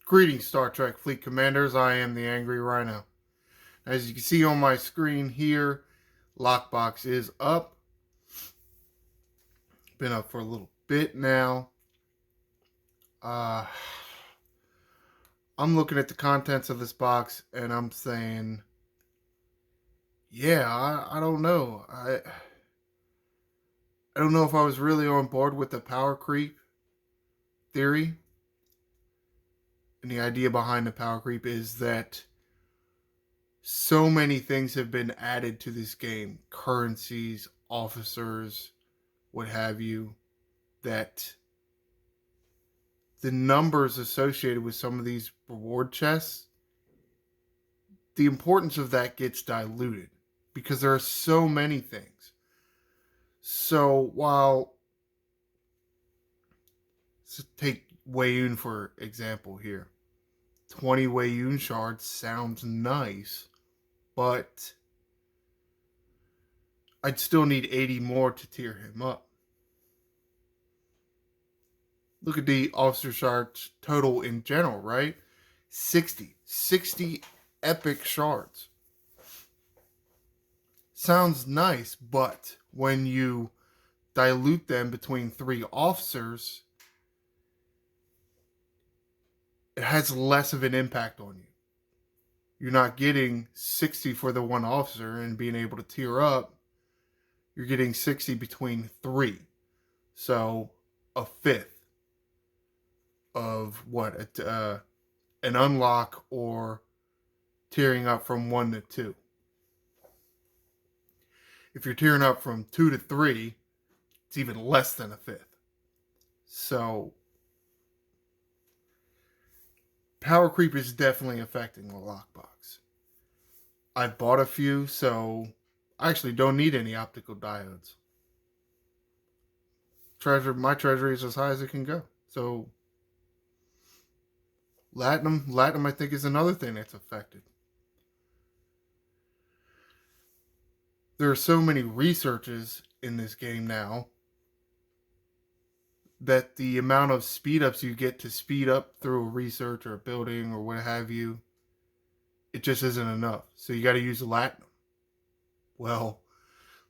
Greetings, Star Trek Fleet Commanders. I am the Angry Rhino. As you can see on my screen here, Lockbox is up. Been up for a little bit now. I'm looking at the contents of this box and I'm saying, yeah, I don't know. I don't know if I was really on board with the power creep theory. And the idea behind the power creep is that so many things have been added to this game. Currencies, officers, what have you, that the numbers associated with some of these reward chests, the importance of that gets diluted because there are so many things. So while, let's take Wayun for example here. 20 Wayun shards sounds nice, but I'd still need 80 more to tier him up. Look at the officer shards total in general, right? 60 epic shards. Sounds nice, but when you dilute them between 3 officers, it has less of an impact on you. You're not getting 60 for the 1 officer and being able to tier up. You're getting 60 between 3. So a fifth of what an unlock or tiering up from 1 to 2. If you're tiering up from 2 to 3, it's even less than a fifth. So power creep is definitely affecting the lockbox. I've bought a few, so I actually don't need any optical diodes. My treasury is as high as it can go. So Latinum I think is another thing that's affected. There are so many researches in this game now that the amount of speed ups you get to speed up through a research or a building or what have you, it just isn't enough. So you got to use Latinum. Well,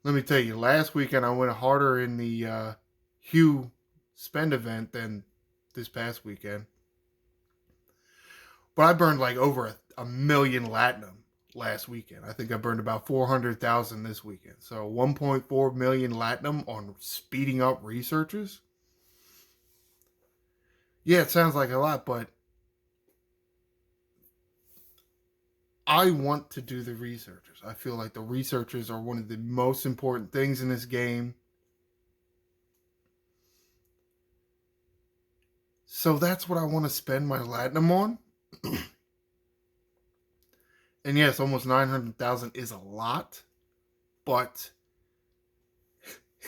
let me tell you, last weekend I went harder in the Hue spend event than this past weekend. But I burned like over a million Latinum last weekend. I think I burned about 400,000 this weekend. So 1.4 million Latinum on speeding up researches. Yeah, it sounds like a lot, but I want to do the researchers. I feel like the researchers are one of the most important things in this game. So that's what I want to spend my Latinum on. And yes, almost 900,000 is a lot. But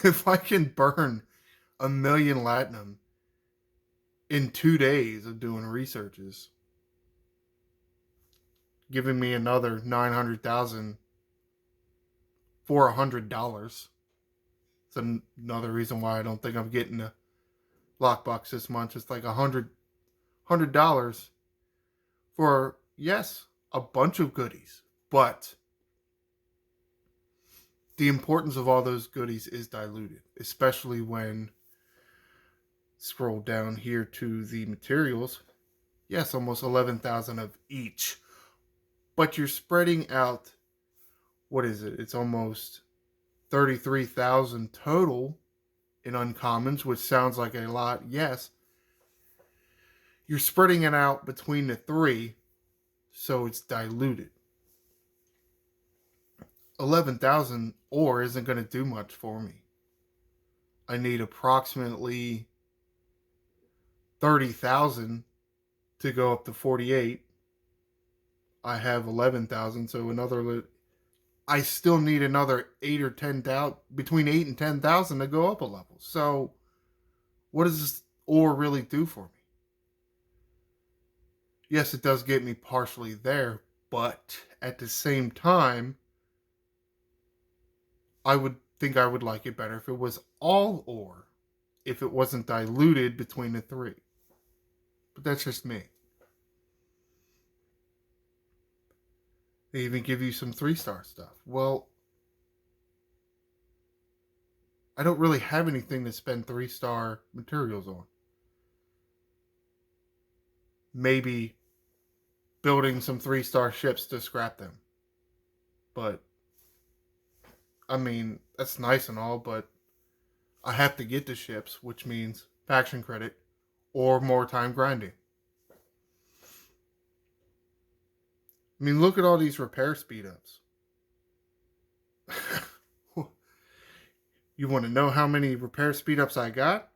if I can burn a million Latinum in 2 days of doing researches, giving me another 900,000 for $100. It's another reason why I don't think I'm getting a lockbox this month. It's like $100 for, yes, a bunch of goodies, but the importance of all those goodies is diluted, especially when scroll down here to the materials. Yes, almost 11,000 of each, but you're spreading out, what is it? It's almost 33,000 total in uncommons, which sounds like a lot. Yes, you're spreading it out between the 3, so it's diluted. 11,000 ore isn't going to do much for me. I need approximately 30,000 to go up to 48. I have 11,000, so I still need another 8 or 10,000, between 8 and 10,000 to go up a level. So what does this ore really do for me? Yes, it does get me partially there, but at the same time, I would think I would like it better if it was all ore, if it wasn't diluted between the 3. But that's just me. They even give you some 3-star stuff. Well, I don't really have anything to spend 3-star materials on. Maybe building some 3-star ships to scrap them. But, I mean, that's nice and all, but I have to get the ships, which means faction credit or more time grinding. I mean, look at all these repair speed ups. You want to know how many repair speed ups I got?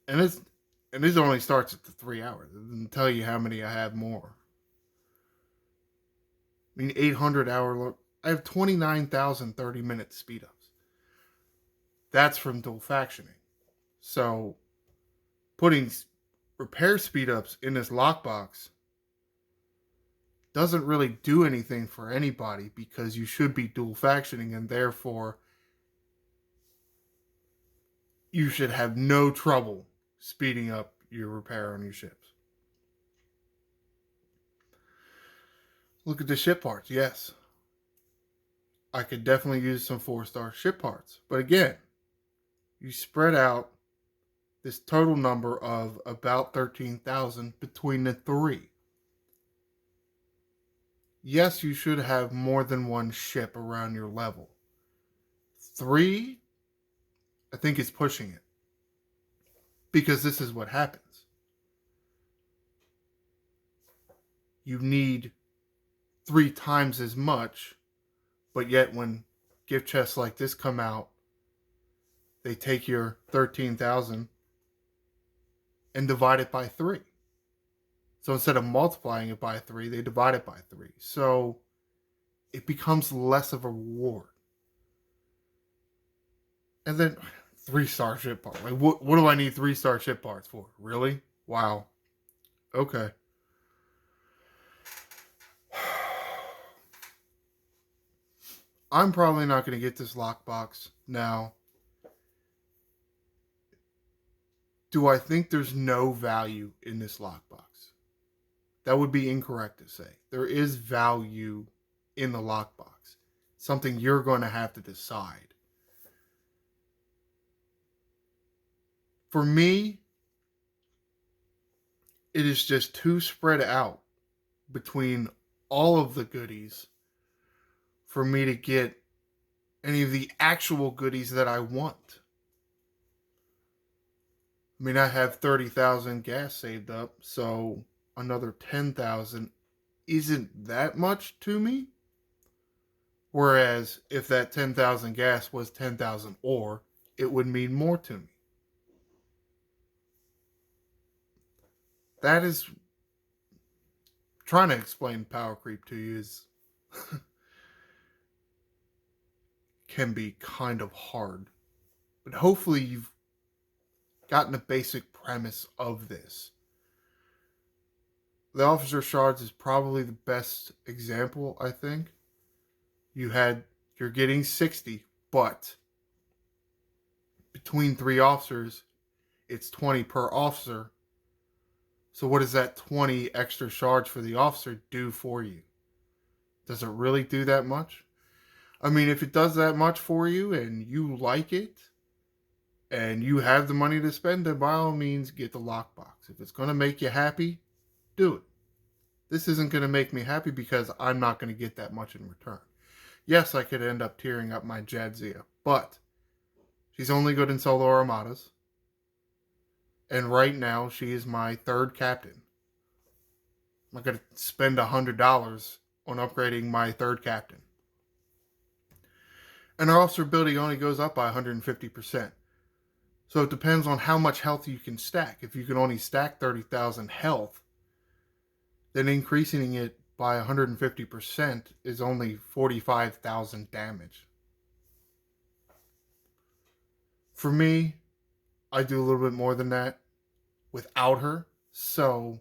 and it's and this only starts at the 3 hours. It doesn't tell you how many I have more. I mean, 800 hour. I have 29,000 30-minute speed ups. That's from dual factioning. So, putting repair speed ups in this lockbox doesn't really do anything for anybody because you should be dual factioning and therefore you should have no trouble speeding up your repair on your ships. Look at the ship parts. Yes, I could definitely use some 4-star ship parts. But again, you spread out this total number of about 13,000 between the three. Yes, you should have more than one ship around your level. 3, I think, is pushing it. Because this is what happens. You need 3 times as much, but yet when gift chests like this come out, they take your 13,000 and divide it by 3. So instead of multiplying it by 3, they divide it by 3. So it becomes less of a reward. And then 3-star ship parts. Like, what do I need 3-star ship parts for? Really? Wow. Okay. I'm probably not going to get this lockbox now. Do I think there's no value in this lockbox? That would be incorrect to say. There is value in the lockbox. Something you're going to have to decide. For me, it is just too spread out between all of the goodies for me to get any of the actual goodies that I want. I mean, I have 30,000 gas saved up, so another 10,000 isn't that much to me. Whereas if that 10,000 gas was 10,000 ore, it would mean more to me. That is, trying to explain power creep to you is can be kind of hard. But hopefully you've gotten a basic premise of this. The officer shards is probably the best example, I think. You're getting 60, but between 3 officers, it's 20 per officer. So what does that 20 extra shards for the officer do for you? Does it really do that much? I mean, if it does that much for you and you like it and you have the money to spend, then by all means get the lockbox. If it's going to make you happy, do it. This isn't going to make me happy because I'm not going to get that much in return. Yes, I could end up tearing up my Jadzia, but she's only good in solo armadas. And right now, she is my 3rd captain. I'm not going to spend $100 on upgrading my 3rd captain. And our officer ability only goes up by 150%. So it depends on how much health you can stack. If you can only stack 30,000 health, then increasing it by 150% is only 45,000 damage. For me, I do a little bit more than that without her. So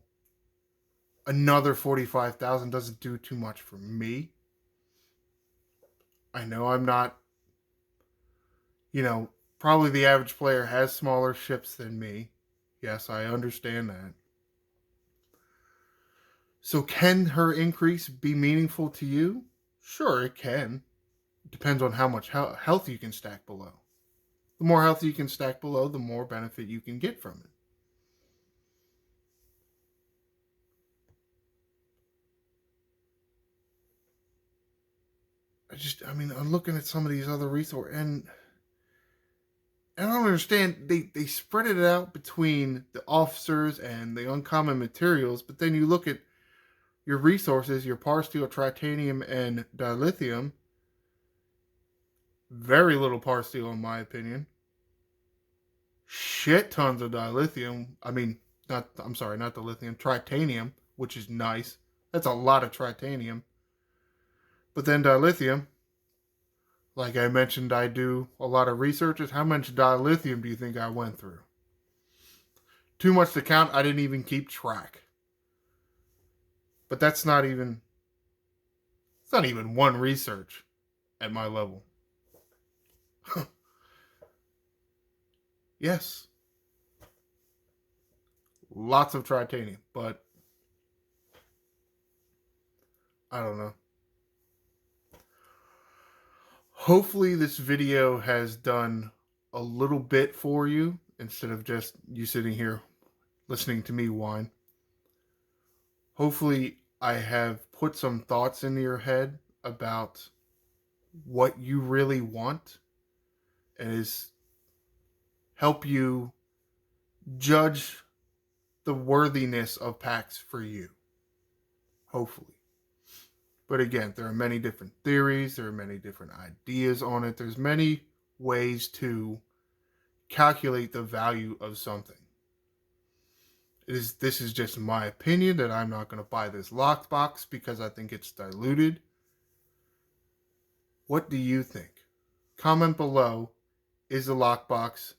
another 45,000 doesn't do too much for me. I know I'm not, probably the average player has smaller ships than me. Yes, I understand that. So can her increase be meaningful to you? Sure, it can. It depends on how much health you can stack below. The more health you can stack below, the more benefit you can get from it. I'm looking at some of these other resources, and I don't understand. They spread it out between the officers and the uncommon materials, but then you look at your resources, your parsteel, titanium, and dilithium. Very little parsteel, in my opinion. Shit tons of dilithium. Not the lithium, titanium, which is nice. That's a lot of titanium. But then dilithium, like I mentioned, I do a lot of researches. How much dilithium do you think I went through? Too much to count. I didn't even keep track. But it's not even one research at my level. Yes. Lots of titanium, but I don't know. Hopefully this video has done a little bit for you instead of just you sitting here listening to me whine. Hopefully I have put some thoughts into your head about what you really want and is help you judge the worthiness of packs for you. Hopefully. But again, there are many different theories, there are many different ideas on it. There's many ways to calculate the value of something. This is just my opinion that I'm not going to buy this lockbox because I think it's diluted. What do you think? Comment below, is the lockbox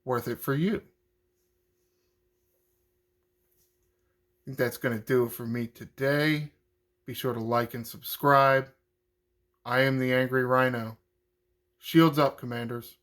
worth it for you? I think that's going to do it for me today. Be sure to like and subscribe. I am the Angry Rhino. Shields up, Commanders.